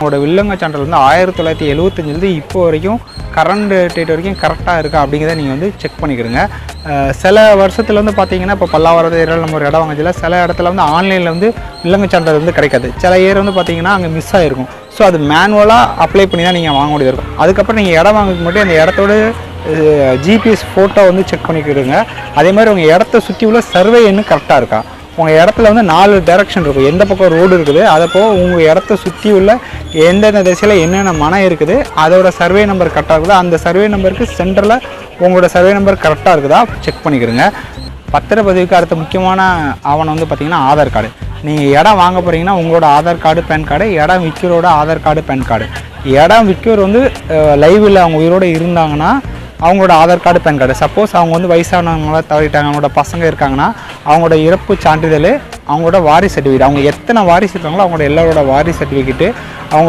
உங்களோட வில்லங்க சான்றிதழ் வந்து 1975 இப்போ வரைக்கும் கரண்ட் டேட் வரைக்கும் கரெக்டாக இருக்கா அப்படிங்கிறத நீங்கள் வந்து செக் பண்ணிக்கிறங்க. சில வருஷத்தில் வந்து பார்த்தீங்கன்னா இப்போ பல்லாவரத்து ஏரியாவில் நம்ம ஒரு இடம் வாங்கல, சில இடத்துல வந்து ஆன்லைனில் வந்து வில்லங்க சான்றிதழ் வந்து கிடைக்காது. சில ஏர் வந்து பார்த்தீங்கன்னா அங்கே மிஸ் ஆகிருக்கும். ஸோ அது மேனுவலாக அப்ளை பண்ணி தான் நீங்கள் வாங்க முடியாது இருக்கும். அதுக்கப்புறம் நீங்கள் இடம் வாங்குறதுக்கு மட்டும் அந்த இடத்தோட ஜிபிஎஸ் ஃபோட்டோ வந்து செக் பண்ணிக்கிடுங்க. அதே மாதிரி உங்கள் இடத்த சுற்றி உள்ள சர்வே எண்ணு கரெக்டாக இருக்கா. உங்கள் இடத்துல வந்து 4 டைரக்ஷன் இருக்கும். எந்த பக்கம் ரோடு இருக்குது, அதை போக உங்கள் இடத்த சுற்றி உள்ள எந்தெந்த திசையில் என்னென்ன மனம் இருக்குது, அதோட சர்வே நம்பர் கரெக்டாக இருக்குதா, அந்த சர்வே நம்பருக்கு சென்டரில் உங்களோட சர்வே நம்பர் கரெக்டாக இருக்குதா செக் பண்ணிக்கிறங்க. பத்திரப்பதிவுக்கு அடுத்த முக்கியமான ஆவணம் வந்து பார்த்திங்கன்னா ஆதார் கார்டு. நீங்கள் இடம் வாங்க போகிறீங்கன்னா உங்களோட ஆதார் கார்டு பேன் கார்டு, இடம் விற்கிறோட ஆதார் கார்டு பேன் கார்டு. இடம் விற்கிறவர் வந்து லைவில் அவங்க உயிரோடு இருந்தாங்கன்னா அவங்களோட Aadhaar card pan card. Suppose அவங்க வந்து வயசானவங்களாம் தவறிட்டாங்க, அவங்களோட பசங்க இருக்காங்கன்னா அவங்களோட இறப்பு சான்றிதழ், அவங்களோட வாரிசு சர்டிஃபிகேட், அவங்க எத்தனை வாரிசு இருக்காங்களோ அவங்களோட எல்லாரோட வாரிசு சர்டிஃபிகேட்டு, அவங்க